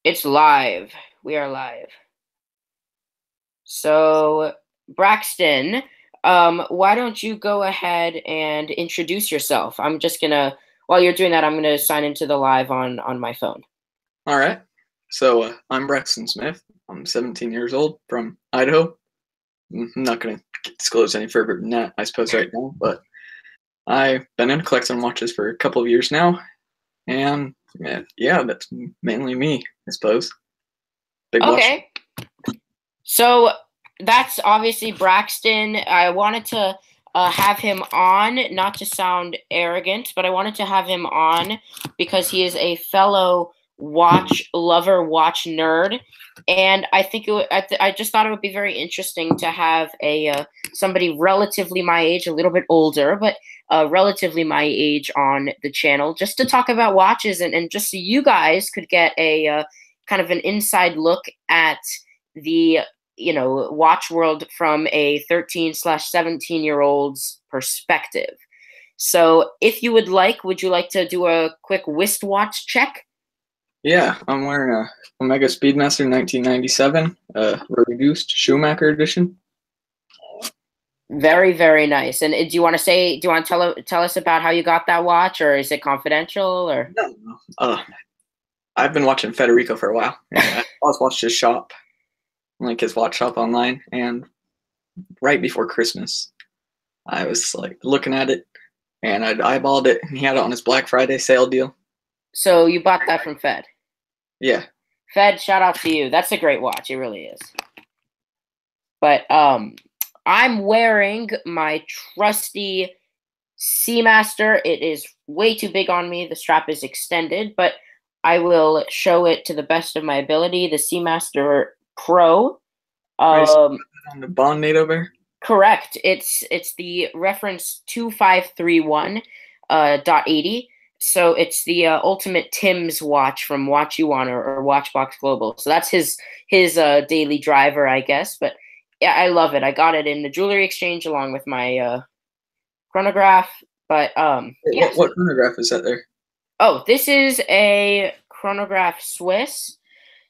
It's live. We are live. So, Braxton, why don't you go ahead and introduce yourself? While you're doing that, I'm gonna sign into the live on my phone. All right. So I'm Braxton Smith. I'm 17 years old from Idaho. I'm not going to disclose any further than that, I suppose, right now. But I've been in collecting watches for a couple of years now, and yeah, that's mainly me, I suppose. Big watch. Okay. So that's obviously Braxton. I wanted to have him on, not to sound arrogant, but I wanted to have him on because he is a fellow watch lover, watch nerd, and I think I just thought it would be very interesting to have a somebody relatively my age, a little bit older, but relatively my age on the channel, just to talk about watches and just so you guys could get a kind of an inside look at the watch world from a 13/17-year-old's perspective. So if you would you like to do a quick wristwatch check? Yeah, I'm wearing a Omega Speedmaster 1997, reduced Schumacher edition. Very, very nice. And do you want to tell us about how you got that watch, or is it confidential? Or No. I've been watching Federico for a while. I always watched his shop, like his watch shop online, and right before Christmas, I was like looking at it, and I'd eyeballed it, and he had it on his Black Friday sale deal. So you bought that from Fed? Yeah. Fed, shout out to you. That's a great watch. It really is. But I'm wearing my trusty Seamaster. It is way too big on me. The strap is extended, but I will show it to the best of my ability. The Seamaster Pro. On the Bond NATO bear? Correct. It's the reference 2531.80. So it's the ultimate Tim's watch from Watch You On or Watchbox Global. So that's his daily driver, I guess. But yeah, I love it. I got it in the jewelry exchange along with my chronograph. But yeah. What chronograph is that there? Oh, this is a chronograph Swiss.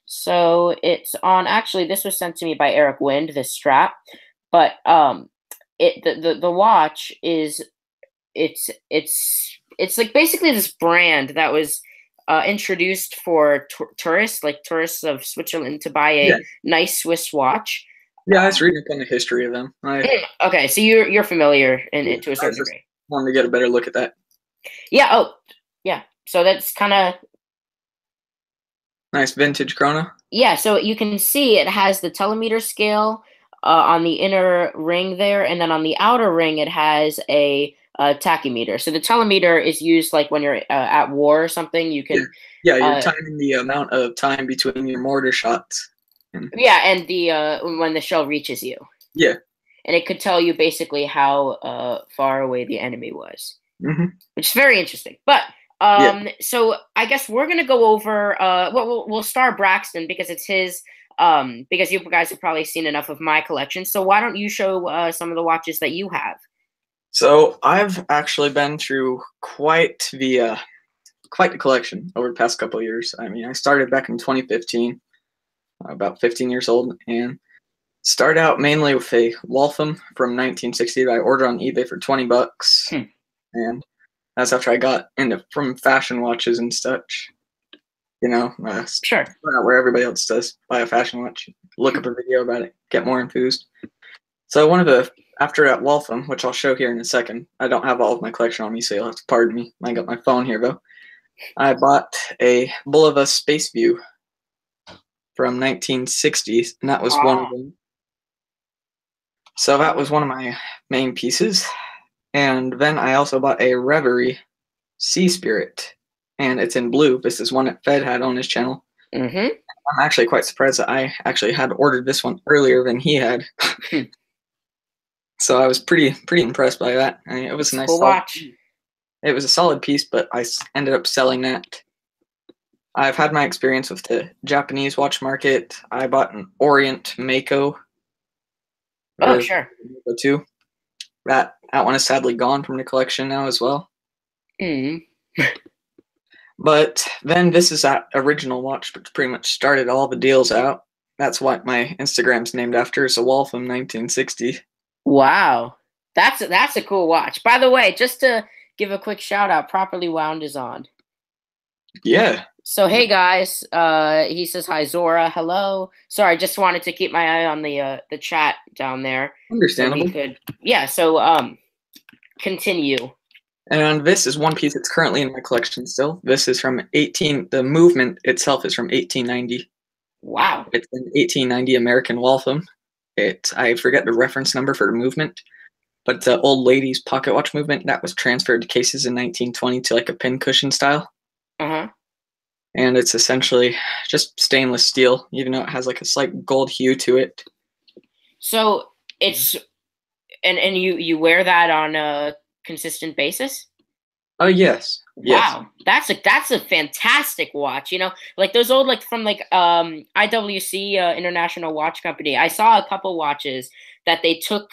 So it's on. Actually, this was sent to me by Eric Wind. This strap, but the watch is it's like basically this brand that was introduced for tourists, like tourists of Switzerland, to buy a nice Swiss watch. Yeah, I was reading up on the history of them. Okay, so you're familiar to a certain degree. Wanted to get a better look at that. Yeah. Oh, yeah. So that's kind of nice vintage chrono. Yeah. So you can see it has the telemeter scale on the inner ring there, and then on the outer ring it has a tachymeter. So the telemeter is used like when you're at war or something. You can you're timing the amount of time between your mortar shots. Yeah, and the when the shell reaches you. Yeah. And it could tell you basically how far away the enemy was, which is very interesting. But so I guess we're gonna go over. We'll start Braxton because it's his. Because you guys have probably seen enough of my collection. So why don't you show some of the watches that you have? So I've actually been through quite the collection over the past couple of years. I mean, I started back in 2015, about 15 years old, and started out mainly with a Waltham from 1960 that I ordered on eBay for $20, and that's after I got into from fashion watches and such. Sure. Not where everybody else does. Buy a fashion watch, look up a video about it, get more enthused. So after at Waltham, which I'll show here in a second, I don't have all of my collection on me, so you'll have to pardon me. I got my phone here though. I bought a Bulova Space View from 1960, and that was one of them. So that was one of my main pieces. And then I also bought a Reverie Sea Spirit, and it's in blue. This is one that Fed had on his channel. I'm actually quite surprised that I actually had ordered this one earlier than he had. So I was pretty impressed by that. I mean, it was a nice watch. It was a solid piece, but I ended up selling that. I've had my experience with the Japanese watch market. I bought an Orient Mako. Oh, sure. Too. That one is sadly gone from the collection now as well. But then this is that original watch, which pretty much started all the deals out. That's what my Instagram's named after. It's a Waltham 1960. Wow. That's a cool watch. By the way, just to give a quick shout out, Properly Wound is on. Yeah. So hey guys, he says hi Zora, hello. Sorry, just wanted to keep my eye on the chat down there. Understandable. So continue. And this is one piece that's currently in my collection still. This is from the movement itself is from 1890. Wow. It's an 1890 American Waltham. I forget the reference number for the movement, but it's an old ladies pocket watch movement that was transferred to cases in 1920 to like a pincushion style. Uh-huh. And it's essentially just stainless steel, even though it has like a slight gold hue to it. So it's and you wear that on a consistent basis? Oh yes. Wow, that's a fantastic watch. You know, like those old from IWC International Watch Company. I saw a couple watches that they took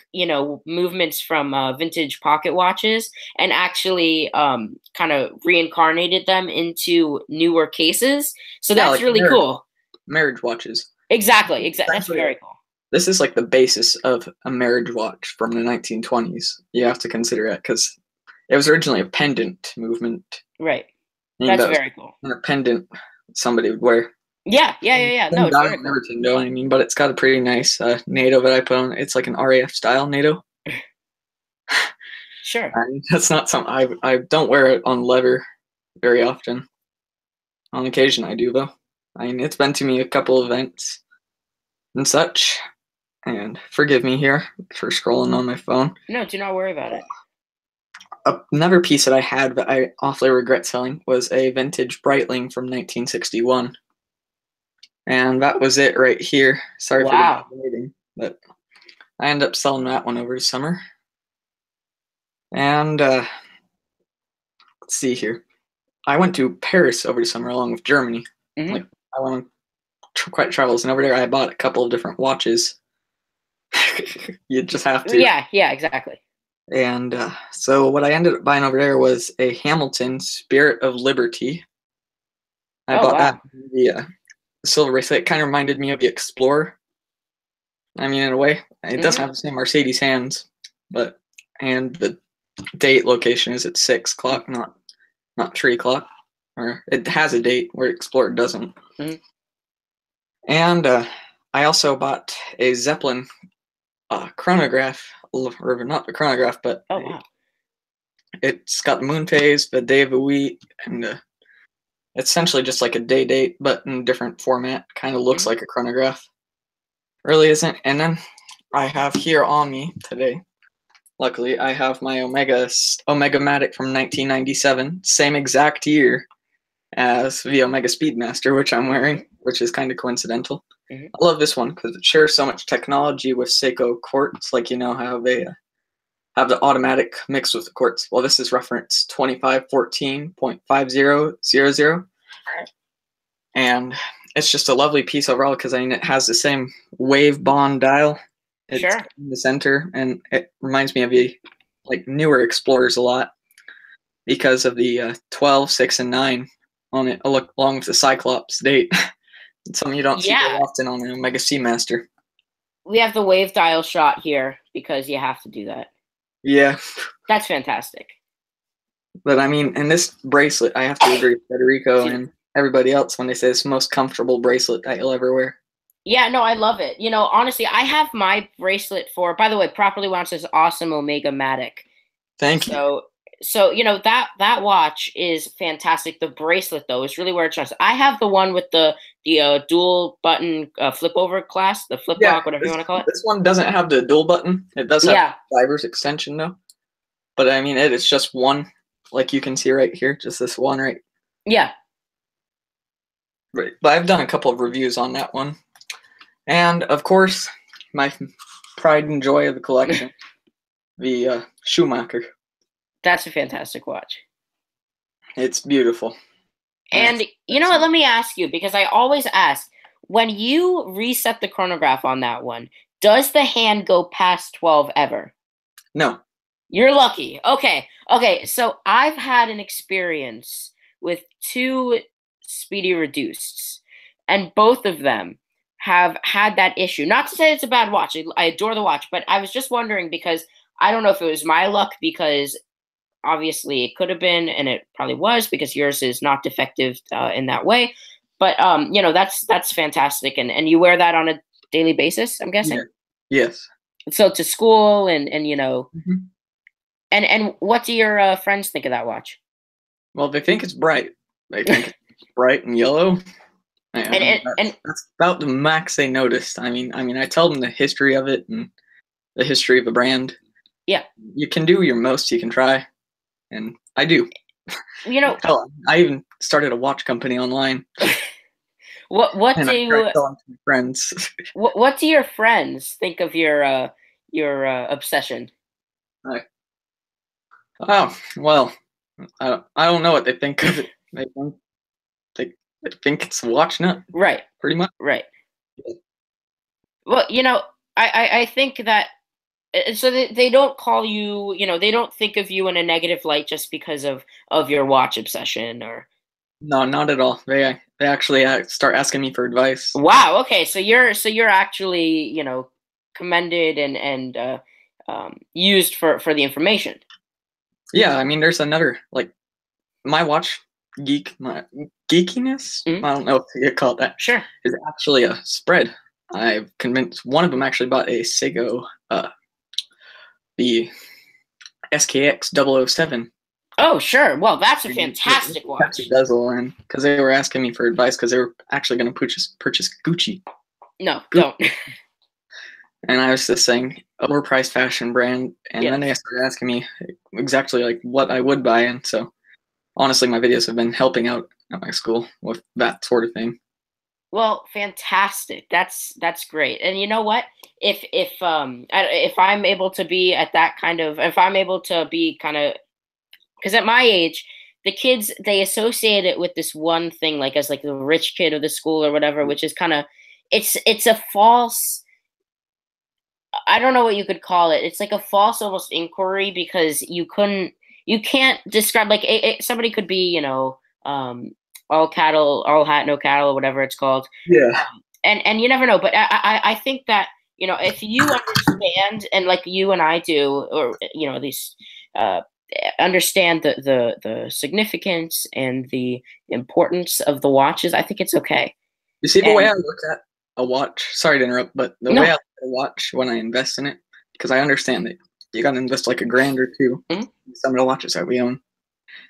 movements from vintage pocket watches and actually kind of reincarnated them into newer cases. So that's really cool. Marriage watches. Exactly. That's very cool. This is like the basis of a marriage watch from the 1920s. You have to consider it because it was originally a pendant movement. Right. That's very cool. A pendant somebody would wear. Yeah. No, it's very cool. Though, I mean, but it's got a pretty nice NATO that I put on. It's like an RAF style NATO. Sure. And that's not something I don't wear it on leather very often. On occasion I do though. I mean, it's been to me a couple events and such. And forgive me here for scrolling on my phone. No, do not worry about it. Another piece that I had that I awfully regret selling was a vintage Breitling from 1961. And that was it right here. Sorry for the waiting, but I ended up selling that one over the summer. And let's see here. I went to Paris over the summer along with Germany. Mm-hmm. Like I went on quite travels, and over there I bought a couple of different watches. You just have to. Yeah, exactly. And so what I ended up buying over there was a Hamilton Spirit of Liberty. I bought that. The silver bracelet. It kind of reminded me of the Explorer. I mean, in a way, it doesn't have the same Mercedes hands, and the date location is at 6 o'clock, not 3 o'clock. Or it has a date where Explorer doesn't. Mm-hmm. And I also bought a Zeppelin chronograph, or not the chronograph, but it's got the moon phase, the day of the week, and it's essentially just like a day date, but in a different format. Kind of looks like a chronograph. Really isn't. And then I have here on me today, luckily, I have my Omega Matic from 1997, same exact year as the Omega Speedmaster, which I'm wearing, which is kind of coincidental. Mm-hmm. I love this one because it shares so much technology with Seiko quartz, like how they have the automatic mixed with the quartz. Well, this is reference 2514.5000, and it's just a lovely piece overall because it has the same wave bond dial. It's in the center, and it reminds me of the newer Explorers a lot because of the 12, 6, and 9 on it, along with the Cyclops date. It's something you don't see very often on an Omega Seamaster. We have the wave dial shot here because you have to do that. Yeah. That's fantastic. But I mean, in this bracelet, I have to agree with Federico and everybody else when they say it's the most comfortable bracelet that you'll ever wear. Yeah, no, I love it. Honestly, I have my bracelet by the way, Properly Wound says awesome Omega Matic. Thank you. So that watch is fantastic. The bracelet though is really where it shines. I have the one with the dual button flip over clasp, the flip lock, whatever you want to call it. This one doesn't have the dual button. It does have fibers extension though. But I mean, it's just one, like you can see right here, just this one right. Yeah. Right. But I've done a couple of reviews on that one, and of course, my pride and joy of the collection, the Schumacher. That's a fantastic watch. It's beautiful. And you know what? Let me ask you, because I always ask, when you reset the chronograph on that one, does the hand go past 12 ever? No. You're lucky. Okay. So I've had an experience with two Speedy Reduced, and both of them have had that issue. Not to say it's a bad watch. I adore the watch, but I was just wondering because I don't know if it was my luck because obviously it could have been, and it probably was because yours is not defective in that way. But that's fantastic, and you wear that on a daily basis, I'm guessing. Yeah. Yes. So to school and Mhm. and what do your friends think of that watch? Well, they think it's bright. They think it's bright and yellow. And and, and That's about the max they noticed. I tell them the history of it and the history of the brand. yeah, You can do your most you can try, and I do. you know Hell, I even started a watch company online, what and I do tried selling to my friends. what do your friends think of your obsession? Like, oh well, I don't know what they think of it. They, they think it's a watch nut, Right, pretty much. right. Well, I think that so they don't call you, they don't think of you in a negative light just because of your watch obsession or No, not at all. They actually start asking me for advice. wow. Okay, so you're actually commended and used for the information. Yeah, there's another like my watch my geekiness. Mhm. I don't know if you call it that. Sure. Is actually a spread. I've convinced one of them actually bought a Seiko, the SKX 007. Oh, sure. Well, that's a With fantastic the watch. Pepsi bezel, and because they were asking me for advice because they were actually going to purchase Gucci, No, Gucci, don't. and I was just saying overpriced fashion brand, and then they Yes. started asking me exactly like what I would buy, and so honestly, my videos have been helping out at my school with that sort of thing. Well, fantastic. That's great. And you know what? If I'm able to be at that kind of if I'm able to be kind of because at my age, the kids they associate it with this one thing like as like the rich kid of the school or whatever, which is kind of it's a false I don't know what you could call it. It's like a false almost inquiry because you can't describe like somebody could be all cattle all hat no cattle or whatever it's called Yeah. and you never know. But I think that if you understand and like you and I do, or at least uh, understand the significance and the importance of the watches, I think it's okay. You see the way And I look at a watch. Sorry to interrupt, but the way no, I look at a watch when I invest in it, because I understand that you got to invest like a grand or two mhm, in some of the watches that we own.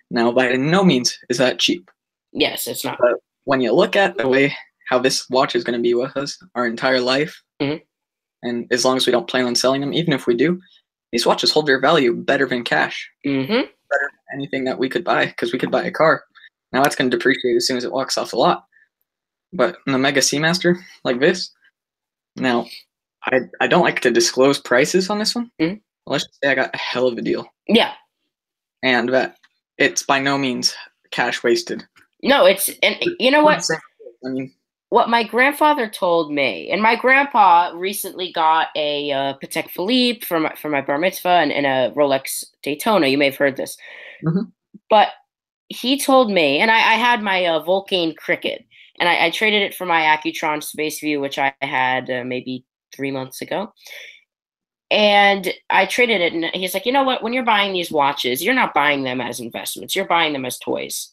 Now, by no means is that cheap. yes, it's not. But when you look at the way how this watch is going to be with us our entire life, Mhm. and as long as we don't plan on selling them, even if we do, these watches hold their value better than cash, Hmm. better than anything that we could buy, because we could buy a car. Now that's going to depreciate as soon as it walks off the lot. But in the Mega Seamaster, like this, now I don't like to disclose prices on this one. Mhm. Let's just say I got a hell of a deal, Yeah. and that it's by no means cash wasted. No, and you know what? I mean, What my grandfather told me, and my grandpa recently got a Patek Philippe for my bar mitzvah and a Rolex Daytona. You may have heard this, mhm. but he told me, and I had my Vulcane Cricket, and I traded it for my Accutron Space View, which I had maybe 3 months ago. And I traded it, and he's like, you know what? When you're buying these watches, you're not buying them as investments. You're buying them as toys.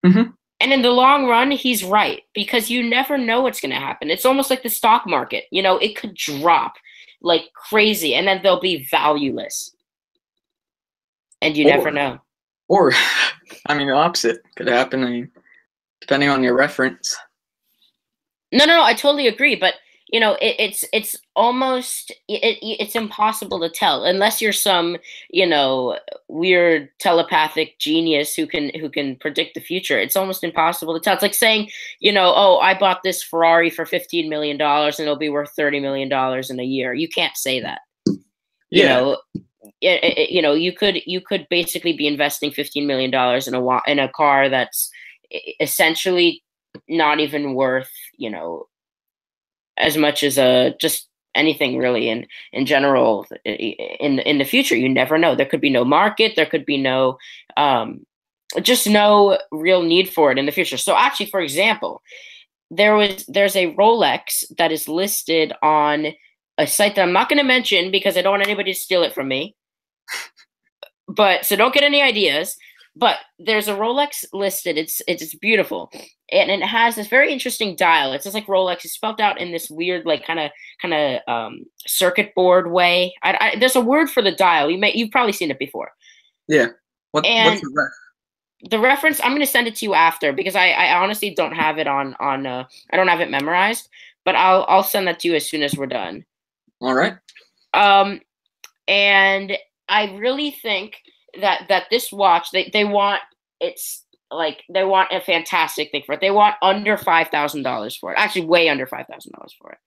Mhm. And in the long run, he's right because you never know what's going to happen. It's almost like the stock market. It could drop like crazy and then they'll be valueless. And you never Or know. or the opposite could happen. Depending on your reference. No, I totally agree. But it's almost it's impossible to tell unless you're some weird telepathic genius who can predict the future. It's almost impossible to tell. It's like saying oh, I bought this Ferrari for $15 million and it'll be worth $30 million in a year. You can't say that. You Yeah. know, you could basically be investing $15 million in a car that's essentially not even worth as much as just anything really in general in the future. You never know. There could be no market. There could be no just no real need for it in the future. So actually, for example, there's a Rolex that is listed on a site that I'm not going to mention because I don't want anybody to steal it from me. But so don't get any ideas. But there's a Rolex listed. It's beautiful, and it has this very interesting dial. It says like Rolex. It's spelled out in this weird like kind of circuit board way. There's a word for the dial. You've probably seen it before. Yeah. What's And the ref? the reference I'm going to send it to you after because I honestly don't have it on I don't have it memorized, but I'll send that to you as soon as we're done. All right. And I really think that this watch they want they want a fantastic thing for it. They want under $5,000 for it. Actually, way under $5,000 for it.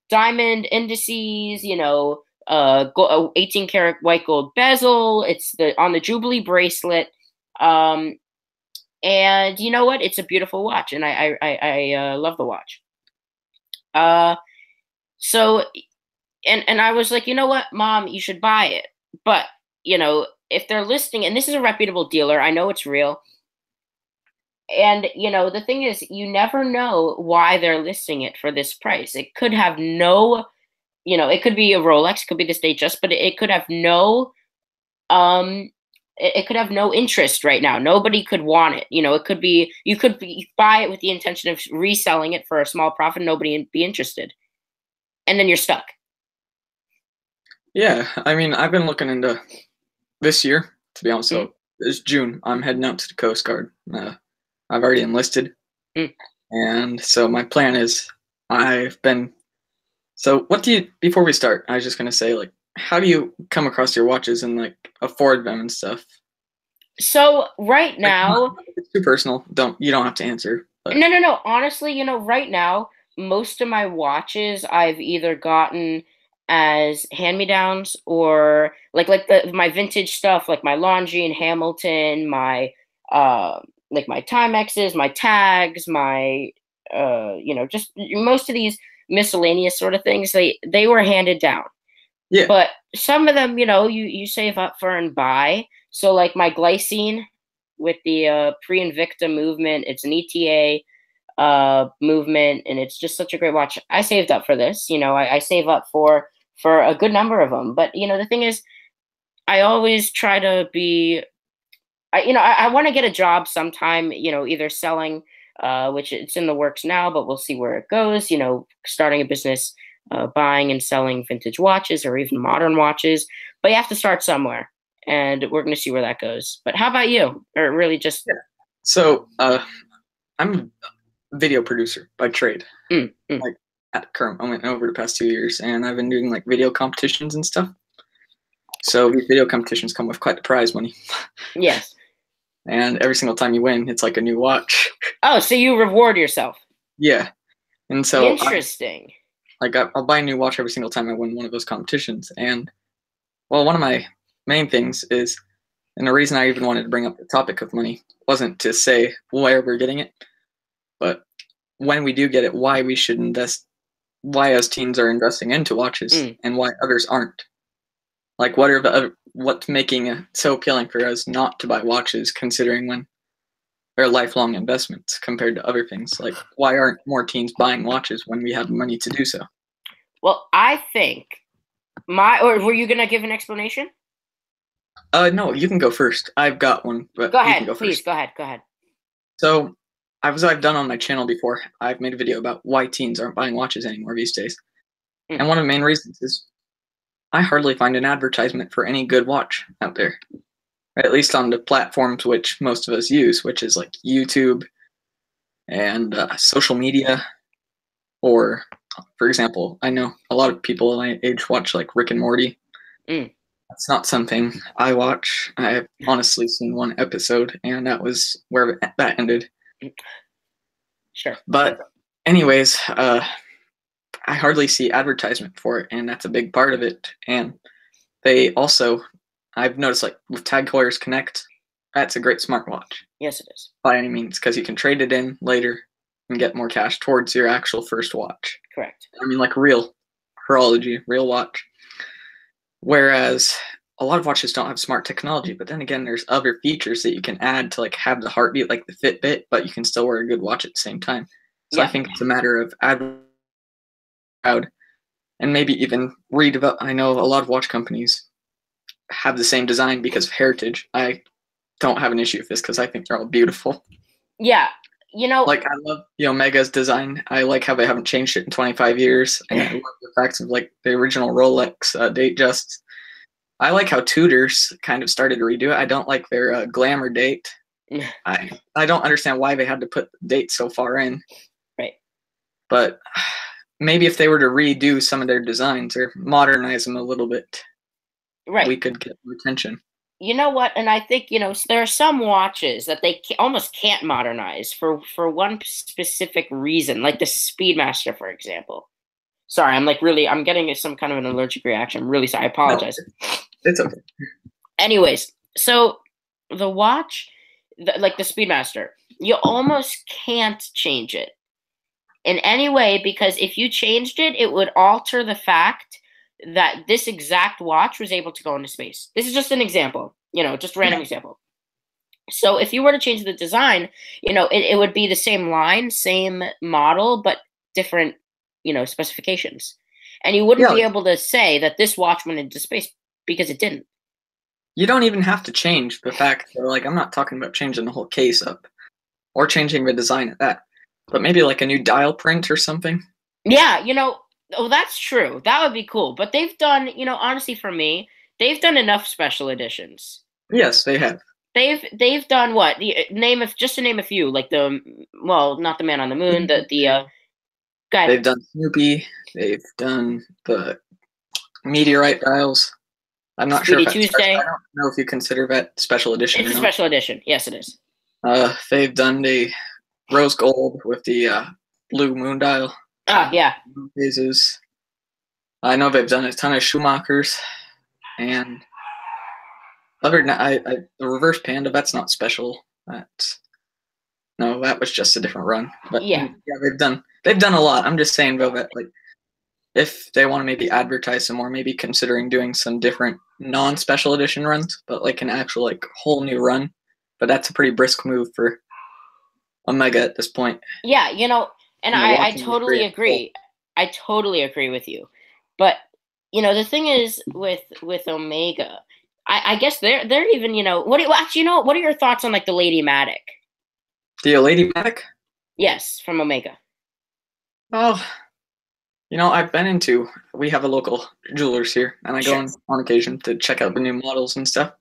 Diamond indices, 18 karat white gold bezel. It's on the Jubilee bracelet. And you know what? It's a beautiful watch, and I love the watch. So, and I was like, you know what, Mom, you should buy it. But if they're listing, and this is a reputable dealer, I know it's real. And the thing is, you never know why they're listing it for this price. It could have no, it could be a Rolex, it could be this Datejust, but it could have no, it could have no interest right now. Nobody could want it. It could be you could buy it with the intention of reselling it for a small profit. Nobody would be interested, and then you're stuck. Yeah, I mean, I've been looking into this year, to be honest. So it's June. I'm heading out to the Coast Guard. I've already enlisted, and so my plan is So what do you? Before we start, I was just gonna say, like, how do you come across your watches and like afford them and stuff? So right now, it's too personal. You don't have to answer. But. No. Honestly, right now, most of my watches I've either gotten as hand-me-downs or like my vintage stuff, like my Longines Hamilton, my like my Timexes, my tags, my just most of these miscellaneous sort of things. They were handed down. Yeah. But some of them, you save up for and buy. So like my Glycine with the pre-Invicta movement, it's an ETA movement, and it's just such a great watch. I saved up for this. I save up for a good number of them. But the thing is, I always try to be. I want to get a job sometime. Either selling, which it's in the works now, but we'll see where it goes. Starting a business. Buying and selling vintage watches or even modern watches, but you have to start somewhere, and we're going to see where that goes. But how about you? Or really just So I'm a video producer by trade. Like at the current moment over the past 2 years, and I've been doing like video competitions and stuff. So these video competitions come with quite the prize money. Yes. And every single time you win, it's like a new watch. Oh, so you reward yourself. Yeah. And so interesting. I'll buy a new watch every single time I win one of those competitions. And, well, one of my main things is, and the reason I even wanted to bring up the topic of money wasn't to say where we're getting it, but when we do get it, why we should invest, why us teens are investing into watches and why others aren't. Like, what's making it so appealing for us not to buy watches, considering when they're lifelong investments compared to other things. Like, why aren't more teens buying watches when we have money to do so? Well, I think or were you going to give an explanation? No, you can go first. I've got one, but go ahead, please. Go ahead. So, as I've done on my channel before, I've made a video about why teens aren't buying watches anymore these days. And one of the main reasons is I hardly find an advertisement for any good watch out there. At least on the platforms which most of us use, which is like YouTube and social media. Or, for example, I know a lot of people my age watch like Rick and Morty. That's not something I watch. I've honestly seen one episode, and that was where that ended. Sure. But anyways, I hardly see advertisement for it, and that's a big part of it. And they also... I've noticed, like, with Tag Heuer's Connect, that's a great smartwatch. Yes, it is. By any means, because you can trade it in later and get more cash towards your actual first watch. Correct. I mean, like real horology, real watch. Whereas a lot of watches don't have smart technology, but then again, there's other features that you can add to like have the heartbeat like the Fitbit, but you can still wear a good watch at the same time. So I Yeah. think it's a matter of add and maybe even redevelop. I know a lot of watch companies have the same design because of heritage. I don't have an issue with this because I think they're all beautiful. Yeah. You know, Like I love the Omega's design. I like how they haven't changed it in 25 years, and I love the fact of like the original Rolex Datejusts. I like how Tudors kind of started to redo it. I don't like their glamour date. I don't understand why they had to put the date so far in. right. But maybe if they were to redo some of their designs or modernize them a little bit, Right. we could get more attention. You know what? And I think, there are some watches that they almost can't modernize for one specific reason, like the Speedmaster, for example. Sorry, I'm getting some kind of an allergic reaction. I'm really sorry. I No, apologize. it's okay. Anyways, so the watch, like the Speedmaster, you almost can't change it in any way, because if you changed it, it would alter the fact that this exact watch was able to go into space. This is just an example, just a random example. So if you were to change the design, it would be the same line, same model, but different, specifications. And you wouldn't Yeah, be able to say that this watch went into space because it didn't. you don't even have to change the fact that, like, I'm not talking about changing the whole case up or changing the design of that, but maybe like a new dial print or something. Yeah, oh, that's true. That would be cool. But they've done, honestly, for me, they've done enough special editions. Yes, they have. They've done what? Just to name a few, like not the Man on the Moon, the guy. They've done Snoopy. They've done the meteorite dials. I'm not sure. Speedy Tuesday. I don't know if you consider that special edition. It's a special edition. Yes, it is. They've done the rose gold with the blue moon dial. Ah, yeah. Phases. I know they've done a ton of Schumachers, and other than that, the reverse panda, that's not special. That was just a different run. But yeah, they've done a lot. I'm just saying though that like if they want to maybe advertise some more, maybe considering doing some different non-special edition runs, but like an actual like whole new run. But that's a pretty brisk move for Omega at this point. Yeah, and I totally agree. I totally agree with you. But the thing is with Omega, I guess they're even what are your thoughts on like the Lady Matic? The Lady Matic? Yes, from Omega. Oh, I've been into. We have a local jewelers here, and I go on occasion to check out the new models and stuff.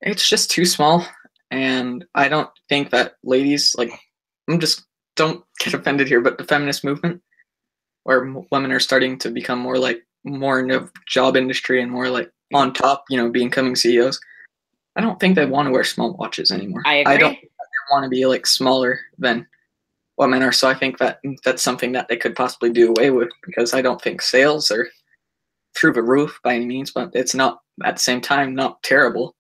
It's just too small, and I don't think that ladies like. Don't get offended here, but the feminist movement, where women are starting to become more in the job industry and more like on top, becoming CEOs. I don't think they want to wear small watches anymore. I agree. I don't think they want to be like smaller than women are. So I think that's something that they could possibly do away with, because I don't think sales are through the roof by any means, but it's not at the same time not terrible.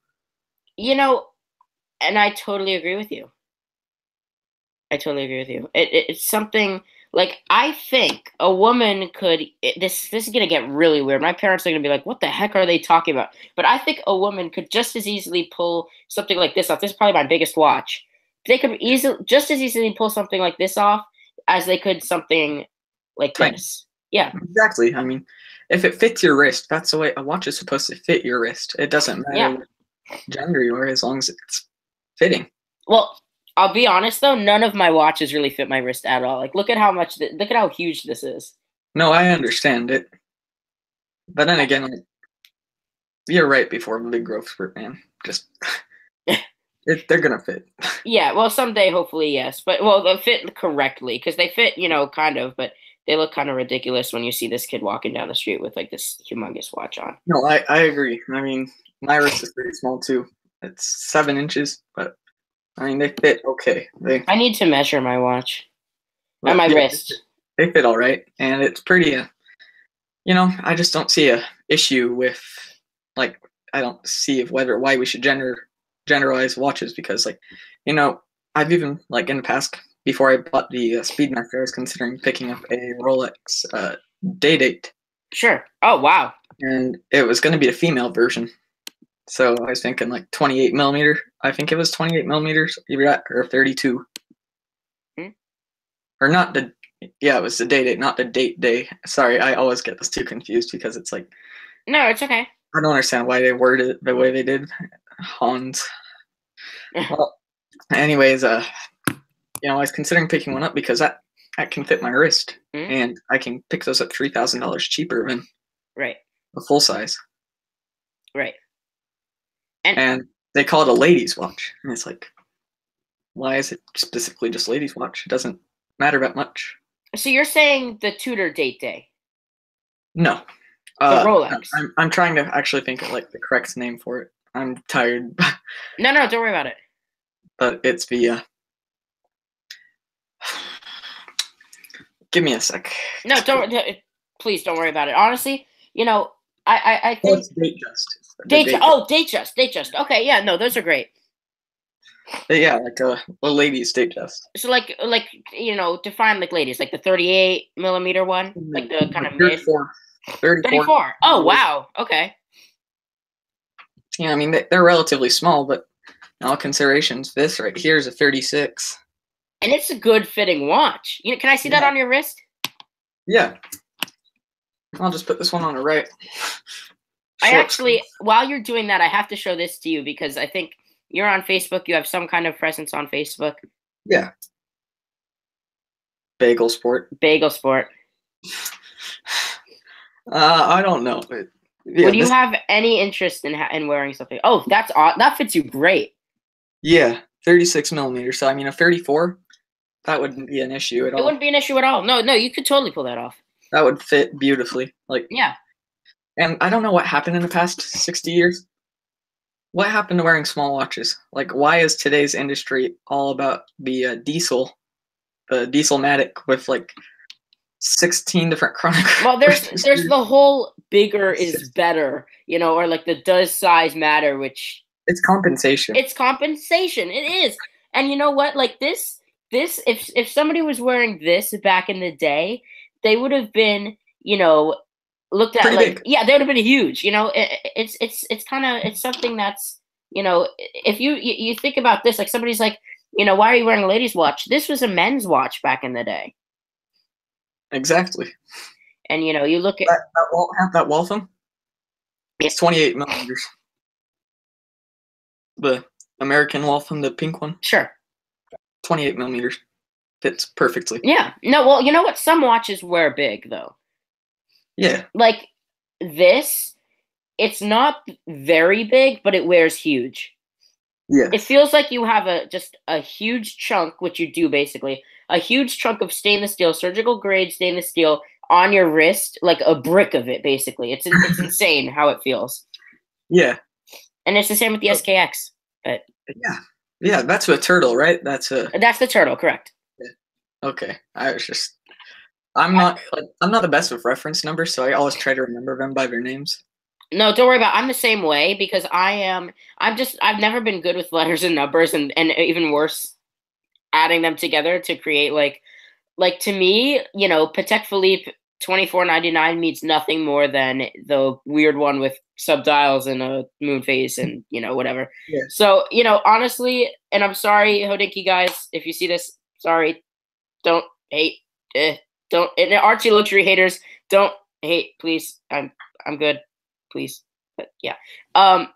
And I totally agree with you. It's something like I think a woman could. This is gonna get really weird. My parents are gonna be like, "What the heck are they talking about?" But I think a woman could just as easily pull something like this off. This is probably my biggest watch. They could just as easily pull something like this off as they could something like this. Yeah, exactly. I mean, if it fits your wrist, that's the way a watch is supposed to fit your wrist. It doesn't matter what gender you are, as long as it's fitting. Well, I'll be honest though, none of my watches really fit my wrist at all. Like, look at how huge this is. No, I understand it, but then again, like, you're right. Before the big growth spurt, man, just they're gonna fit. Yeah, well, someday, hopefully, yes, but they'll fit correctly, because they fit, kind of, but they look kind of ridiculous when you see this kid walking down the street with like this humongous watch on. No, I agree. I mean, my wrist is pretty small too. It's 7 inches, but. I mean, they fit okay. I need to measure my watch and my wrist. They fit all right, and it's pretty. I just don't see a issue with, like, I don't see why we should generalize watches, because, like, I've even like in the past, before I bought the Speedmaster, I was considering picking up a Rolex Day-Date. Sure. Oh wow. And it was going to be a female version, So I was thinking like 28 millimeter. I think it was 28 millimeters, either or 32. Hmm? Or not the, yeah, it was the day, not the date. Sorry, I always get this too confused because it's like, No, it's okay. I don't understand why they worded it the way they did. Hans. Well, anyways, I was considering picking one up because that can fit my wrist, Hmm? and I can pick those up $3,000 cheaper than Right, a full size. right. And they call it a ladies' watch, and it's like, why is it specifically just ladies' watch? It doesn't matter that much. So you're saying the Tudor date day, No, the Rolex? I'm trying to actually think of like the correct name for it. I'm tired, No, don't worry about it. but it's the. Give me a sec. No, please don't worry about it. Honestly, I Oh, think it's Datejust. Datejust. Okay, yeah, no, those are great. Yeah, like a ladies Datejust. So like define like ladies, like the 38 millimeter one, like the kind of mid 34. Oh wow, okay. Yeah, I mean they're relatively small, but in all considerations, this right here is a 36. And it's a good fitting watch. Can I see that on your wrist? Yeah. I'll just put this one on the right. While you're doing that, I have to show this to you because I think you're on Facebook. You have some kind of presence on Facebook. Yeah. Bagel Sport. I don't know. But yeah, would you have any interest in wearing something? Oh, that's odd. That fits you great. Yeah, 36 millimeters. So I mean, a 34, that wouldn't be an issue at all. It wouldn't be an issue at all. No, you could totally pull that off. That would fit beautifully. Like yeah. And I don't know what happened in the past 60 years. What happened to wearing small watches? Like, why is today's industry all about the Dieselmatic with like 16 different chronographers? Well, there's the whole bigger is better, or like the does size matter, which it's compensation. It's compensation. It is. And you know what? Like this if somebody was wearing this back in the day, they would have been, looked at pretty like big. Yeah, they would have been huge. It's kind of it's something that's if you think about this, like somebody's like, why are you wearing a ladies' watch? This was a men's watch back in the day. Exactly. And you look at that Waltham. It's 28 millimeters. The American Waltham, the pink one. Sure. 28 millimeters. Fits perfectly. Yeah. No, well, you know what? Some watches wear big though. Yeah. Like this, it's not very big, but it wears huge. Yeah. It feels like you have just a huge chunk, which you do basically, a huge chunk of stainless steel, surgical grade stainless steel on your wrist, like a brick of it, basically. It's insane how it feels. Yeah. And it's the same with the SKX. But yeah, that's a turtle, right? That's the turtle, correct? Yeah. Okay, I'm not the best with reference numbers, so I always try to remember them by their names. No, don't worry about it. I'm the same way because I've never been good with letters and numbers, and even worse, adding them together to create like to me, Patek Philippe 2499 means nothing more than the weird one with subdials and a moon face and whatever. Yeah. So honestly, and I'm sorry, Hodinkee guys, if you see this, sorry, don't hate, don't, and Archie luxury haters, don't hate, please. I'm good, please. But yeah, but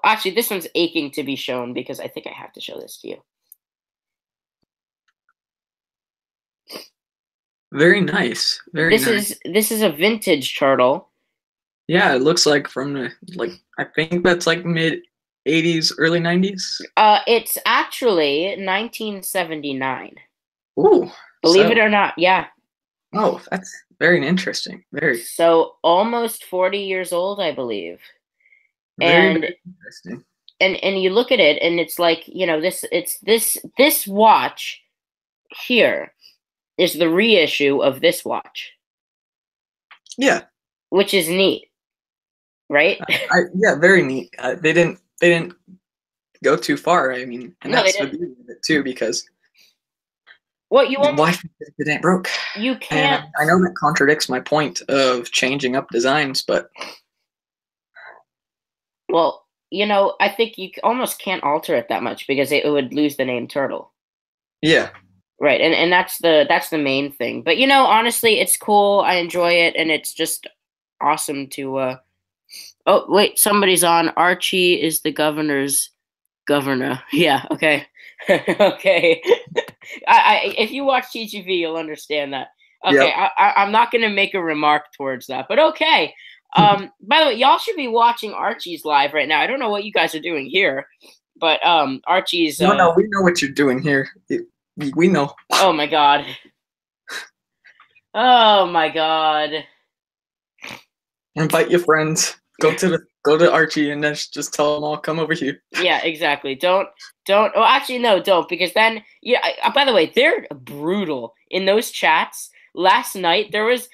actually, this one's aching to be shown because I think I have to show this to you. Very nice. This is a vintage turtle. Yeah, it looks like from the I think that's like mid 80s, early 90s. It's actually 1979. Ooh. Believe it or not, yeah. Oh, that's very interesting. Very. So almost 40 years old, I believe. Very interesting. And you look at it, and it's like this watch here is the reissue of this watch. Yeah. Which is neat, right? Yeah, very neat. They didn't go too far. I mean, and that's the beauty of it too, because why it ain't broke. You can't. And I know that contradicts my point of changing up designs, but Well, I think you almost can't alter it that much because it would lose the name Turtle. Yeah. Right, and that's the main thing. But honestly, it's cool. I enjoy it, and it's just awesome to. Oh wait, somebody's on. Archie is the governor's governor. Yeah. Okay. Okay. If you watch TGV, you'll understand that. Okay. Yep. I'm not gonna make a remark towards that, but okay. By the way, y'all should be watching Archie's live right now. I don't know what you guys are doing here, but Archie's. No, we know what you're doing here. We know. Oh my god. Oh my god. Invite your friends. Go to Archie and then just tell them all come over here. Yeah, exactly. Don't. Oh, actually, no, don't, because then. Yeah. By the way, they're brutal in those chats. Last night there was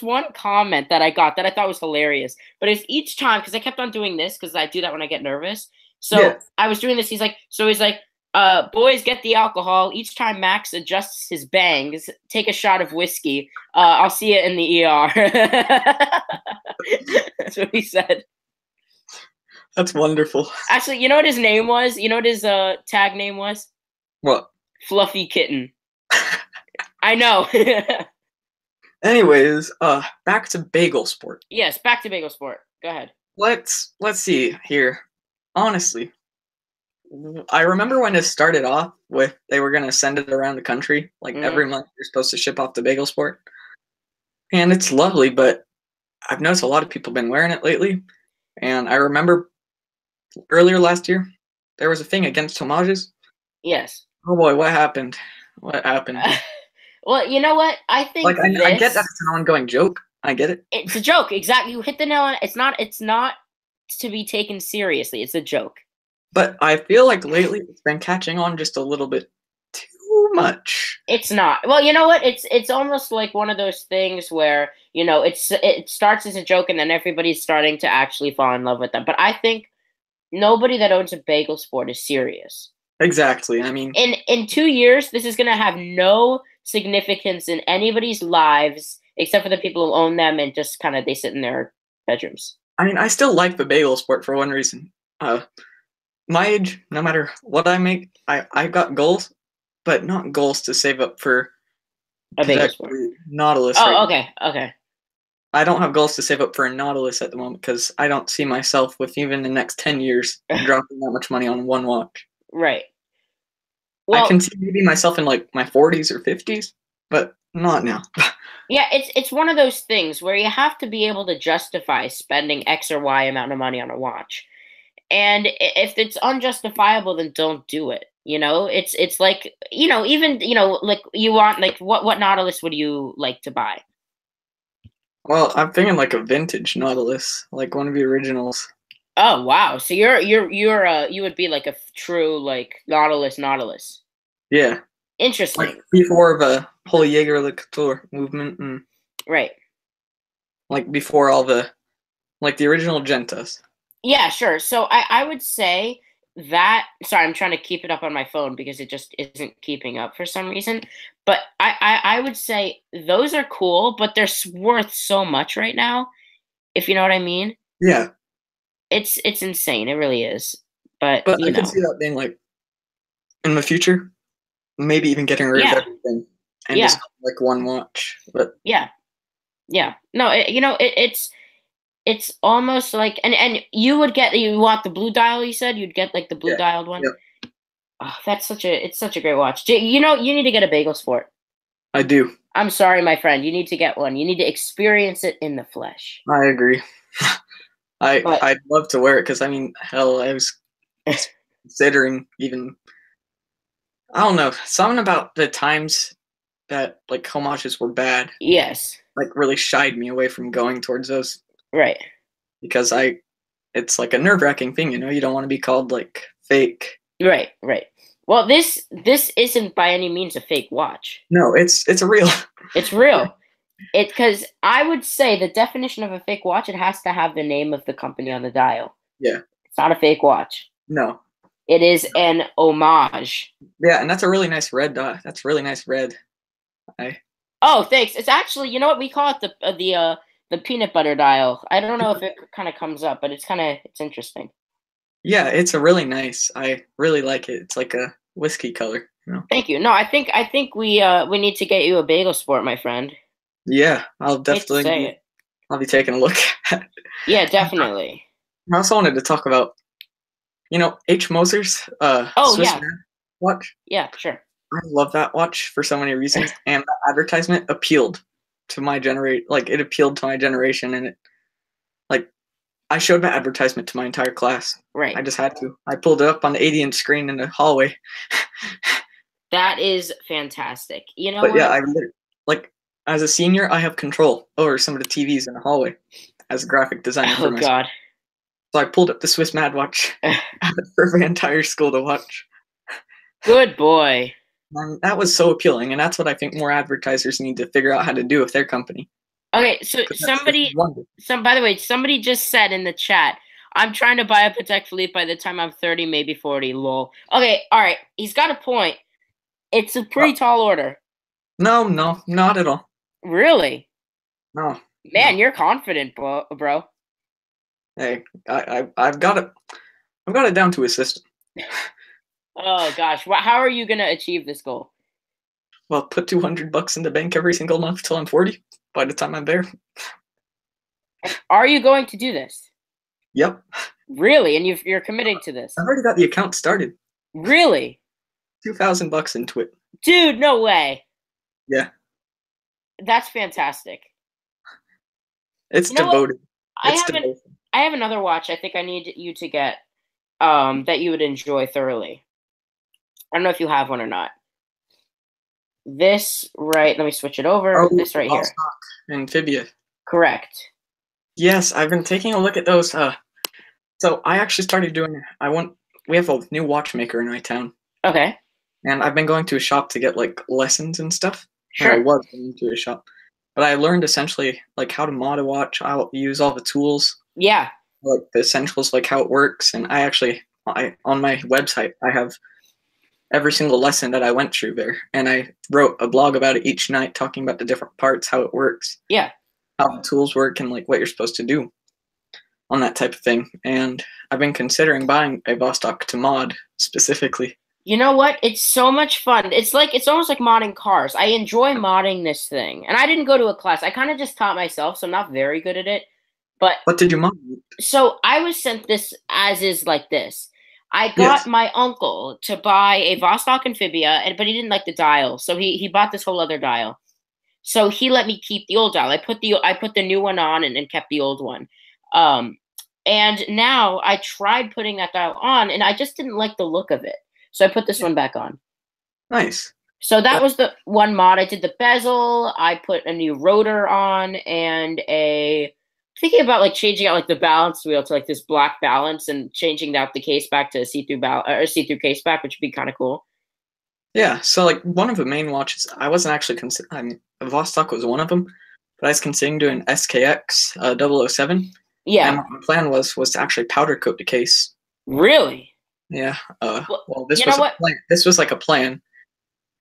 one comment that I got that I thought was hilarious, but it's each time because I kept on doing this because I do that when I get nervous. So Yeah. I was doing this. He's like, boys, get the alcohol. Each time Max adjusts his bangs, take a shot of whiskey. I'll see you in the ER. That's what he said. That's wonderful. Actually, you know what his name was? You know what his tag name was? What? Fluffy Kitten. I know. Anyways, back to Bagel Sport. Yes, back to Bagel Sport. Go ahead. Let's see here. Honestly, I remember when it started off with they were gonna send it around the country, like every month you're supposed to ship off the Bagel Sport. And it's lovely, but I've noticed a lot of people have been wearing it lately. And I remember earlier last year, there was a thing against homages. Yes. Oh boy, what happened? What happened? Well, you know what? I think I get that it's an ongoing joke. I get it. It's a joke. Exactly. You hit the nail on it. It's not to be taken seriously. It's a joke. But I feel like lately it's been catching on just a little bit too much. It's not. Well, you know what? It's almost like one of those things where, it starts as a joke and then everybody's starting to actually fall in love with them. But I think nobody that owns a Bagel Sport is serious. Exactly. I mean, in 2 years, this is going to have no significance in anybody's lives except for the people who own them and just kind of they sit in their bedrooms. I mean, I still like the Bagel Sport for one reason. My age, no matter what I make, I've got goals, but not goals to save up for A Bagel Sport. Nautilus. Oh, okay, okay. I don't have goals to save up for a Nautilus at the moment because I don't see myself with even the next 10 years dropping that much money on one watch. Right. Well, I can see maybe myself in like my 40s or 50s, but not now. Yeah, it's one of those things where you have to be able to justify spending X or Y amount of money on a watch. And if it's unjustifiable, then don't do it. It's like, even, like you want, like what Nautilus would you like to buy? Well, I'm thinking like a vintage Nautilus, like one of the originals. Oh, wow. So you would be like a true like Nautilus. Yeah. Interesting. Like before the whole Jaeger LeCoultre movement and right. Like before all the like the original Gentas. Yeah, sure. So I would say that sorry, I'm trying to keep it up on my phone because it just isn't keeping up for some reason. But I would say those are cool, but they're worth so much right now, if you know what I mean. Yeah. It's insane. It really is. But I can see that being like in the future, maybe even getting rid of everything and just like one watch. But yeah. No, it's almost like and you want the blue dial, you said you'd get like the blue dialed one. Yep. Oh, it's such a great watch. You need to get a Bagel Sport. I do. I'm sorry, my friend. You need to get one. You need to experience it in the flesh. I agree. I'd love to wear it because I mean, hell, I was considering even. I don't know, something about the times that like homages were bad. Yes. Like really shied me away from going towards those. Right. Because it's like a nerve-wracking thing, you don't want to be called like fake. Right. Well, this isn't by any means a fake watch. No, it's a real. It's real. Because I would say the definition of a fake watch, it has to have the name of the company on the dial. Yeah. It's not a fake watch. No. It is an homage. Yeah, and that's a really nice red dot. That's really nice red. Oh, thanks. It's actually, you know what we call it, the peanut butter dial. I don't know if it kind of comes up, but it's interesting. Yeah, it's a really nice. I really like it. It's like a whiskey color. Thank you. No, I think we need to get you a bagel sport, my friend. Yeah, I'll Hate to definitely say be. it. I'll be taking a look at it. Yeah, definitely. I also wanted to talk about, H. Moser's Oh Swiss yeah, Man watch. yeah, sure. I love that watch for so many reasons, and the advertisement appealed to my generation. Like it appealed to my generation, and like I showed that advertisement to my entire class. Right. I just had to. I pulled it up on the 80-inch screen in the hallway. That is fantastic. You know But yeah, what? like as a senior, I have control over some of the TVs in the hallway as a graphic designer for Oh my school. God. So I pulled up the Swiss Mad Watch for the entire school to watch. Good boy. And that was so appealing, and that's what I think more advertisers need to figure out how to do with their company. Okay, so 'Cause that's wonderful. by the way, somebody just said in the chat, I'm trying to buy a Patek Philippe by the time I'm 30, maybe 40, lol. Okay, all right, he's got a point. It's a pretty tall order. No, not at all. Really? No, Man, you're confident, bro. hey, I've got it down to a system. Oh gosh, how are you gonna achieve this goal? Well, put $200 in the bank every single month till I'm 40. By the time I'm there, Are you going to do this? yep, Really? And you're committing to this? I've already got the account started. Really? $2,000 into it. Dude, no way. Yeah, That's fantastic. it's You know what? devoted. I It's haven't. devoted. I have another watch. I think I need you to get. That you would enjoy thoroughly. I don't know if you have one or not. This right. Let me switch it over. Oh, This right here. Vostok, Amphibia. Correct. Yes, I've been taking a look at those. So I actually started doing. We have a new watchmaker in my town, Okay. and I've been going to a shop to get like lessons and stuff. Or I Sure. was going to a shop, but I learned essentially like how to mod a watch. I'll use all the tools, Yeah. like the essentials, like how it works. And I on my website, I have every single lesson that I went through there, and I wrote a blog about it each night, talking about the different parts, how it works, Yeah. how the tools work, and like what you're supposed to do on that type of thing. And I've been considering buying a Vostok to mod specifically. You know what? It's so much fun. It's almost like modding cars. I enjoy modding this thing. And I didn't go to a class. I kind of just taught myself, so I'm not very good at it. But What did you mod? so I was sent this as is like this. I got Yes. my uncle to buy a Vostok Amphibia, but he didn't like the dial, so he bought this whole other dial. So he let me keep the old dial. I put the new one on and kept the old one. And now I tried putting that dial on, and I just didn't like the look of it. So I put this one back on. Nice. So that was the one mod. I did the bezel. I put a new rotor on and thinking about like changing out like the balance wheel to like this black balance and changing out the case back to a see-through case back, which would be kind of cool. Yeah. So like one of the main watches, I wasn't actually considering. I mean, Vostok was one of them, but I was considering doing SKX 007. Yeah. And what my plan was to actually powder coat the case. Really? Yeah. Well, you know what? plan. This was like a plan.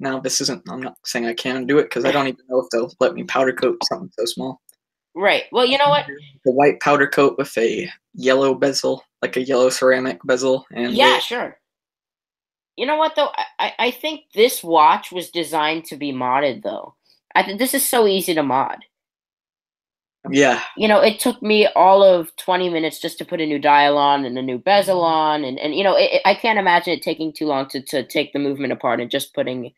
Now this isn't. I'm not saying I can do it because I don't even know if they'll let me powder coat something so small. Right. Well, you know what? The white powder coat with a yellow bezel, like a yellow ceramic bezel, and Yeah, sure. You know what though? I think this watch was designed to be modded though. I think this is so easy to mod. yeah. You know, it took me all of 20 minutes just to put a new dial on and a new bezel on, and you know, I can't imagine it taking too long to take the movement apart and just putting,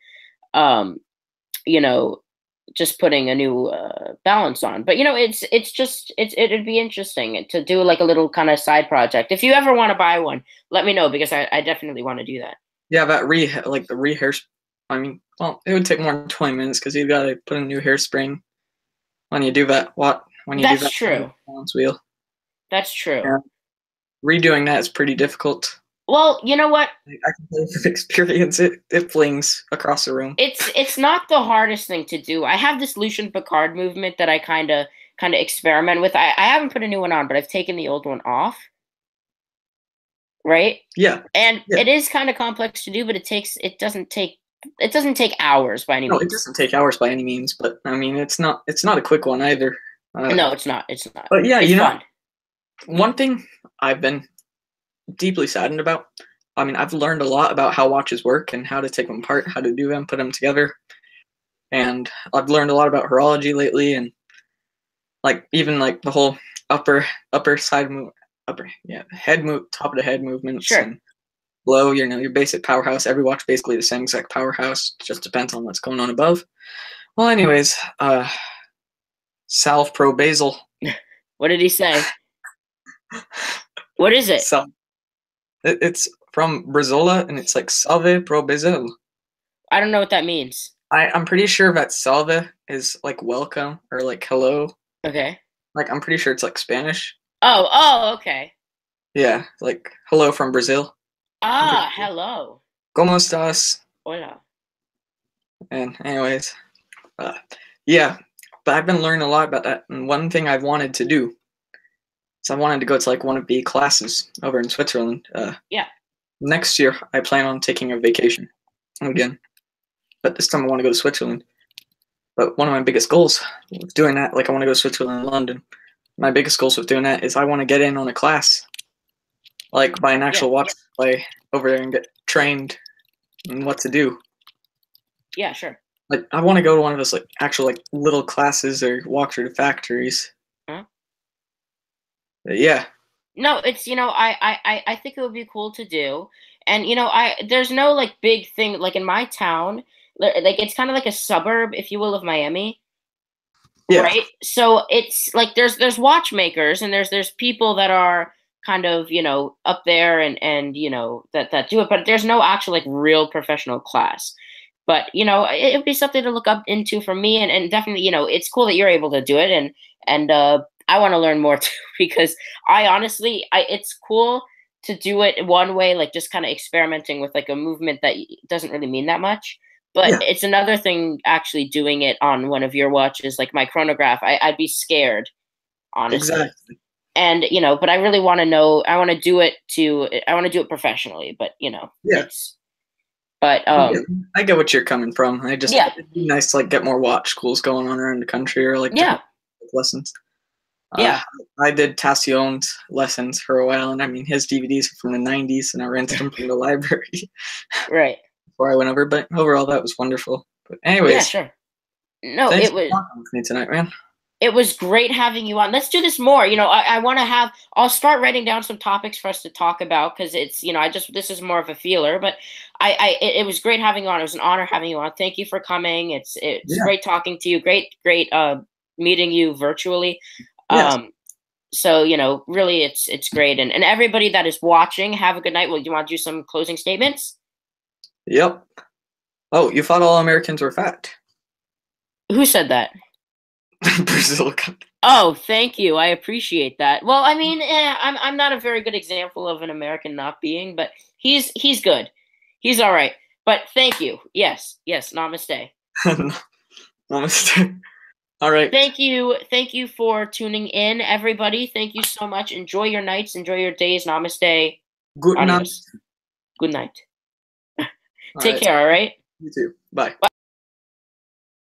you know, just putting a new balance on. But you know, it'd be interesting to do like a little kind of side project. If you ever want to buy one, let me know because I definitely want to do that. Yeah, that the rehair. I mean, well, it would take more than 20 minutes because you got to put a new hairspring when you do that. That's true. Balance wheel. That's true. Yeah. Redoing that is pretty difficult. Well, you know what? I can tell you from experience, it flings across the room. It's not the hardest thing to do. I have this Lucien Piccard movement that I kind of experiment with. I haven't put a new one on, but I've taken the old one off. Right? Yeah. And it is kind of complex to do, but it doesn't take hours by any means. No, it doesn't take hours by any means, but I mean it's not a quick one either. No, it's not. It's not. But yeah, It's fun. one thing I've been deeply saddened about. I mean, I've learned a lot about how watches work and how to take them apart, how to do them, put them together, and I've learned a lot about horology lately, and like even like the whole upper side move, head move, top of the head movements, Sure. and below, your basic powerhouse. Every watch basically the same exact powerhouse. Just depends on what's going on above. Well, anyways, Salve Pro Basel. What did he say? What is it? It's from Brazola, and it's like Salve Pro Basel. I don't know what that means. I'm pretty sure that salve is like welcome or like hello. Okay. Like I'm pretty sure it's like Spanish. Oh, okay. Yeah, like hello from Brazil. Ah, hello. ¿Cómo estás? Hola. And anyways, yeah, but I've been learning a lot about that. And one thing I've wanted to do is I wanted to go to like one of the classes over in Switzerland. Yeah. Next year, I plan on taking a vacation again, but this time I want to go to Switzerland. But one of my biggest goals with doing that, like I want to go to Switzerland and London. My biggest goals with doing that is I want to get in on a class, like buy an actual watch play over there and get trained in what to do. Yeah, sure. Like I want to go to one of those like actual like little classes or walk through the factories. Huh? Yeah. No, it's I think it would be cool to do, and there's no like big thing like in my town, like it's kind of like a suburb, if you will, of Miami. Yeah. Right. So it's like there's watchmakers and there's people that are kind of up there and that do it, but there's no actual like real professional class. But it would be something to look up into for me, and definitely it's cool that you're able to do it, and I want to learn more too, because I honestly it's cool to do it one way, like just kind of experimenting with like a movement that doesn't really mean that much. But Yeah. it's another thing actually doing it on one of your watches, like my chronograph. I'd be scared, honestly. Exactly. And but I really want to know. I want to do it professionally. But Yeah. it's. But I get what you're coming from. It'd be nice to like get more watch schools going on around the country or like lessons. Yeah. I did Tassion's lessons for a while, and I mean his DVDs are from the '90s, and I rented them from the library. Right. Before I went over, but overall that was wonderful. But anyways, yeah, sure. No, thanks it was. for talking with me tonight, man. It was great having you on. Let's do this more. I want to have. I'll start writing down some topics for us to talk about because it's. This is more of a feeler, but it was great having you on. It was an honor having you on. Thank you for coming. It's great talking to you. Great meeting you virtually. Yes. So really, it's great, and everybody that is watching, have a good night. Well, do you want to do some closing statements? Yep. Oh, you thought all Americans were fat? Who said that? Brazil. Oh, thank you. I appreciate that. Well, I mean, I'm not a very good example of an American not being, but he's good. He's all right. But thank you. Yes. Namaste. Namaste. All right. Thank you for tuning in, everybody. Thank you so much. Enjoy your nights. Enjoy your days. Namaste. Good night. Good night. Take care. All right. You too. Bye.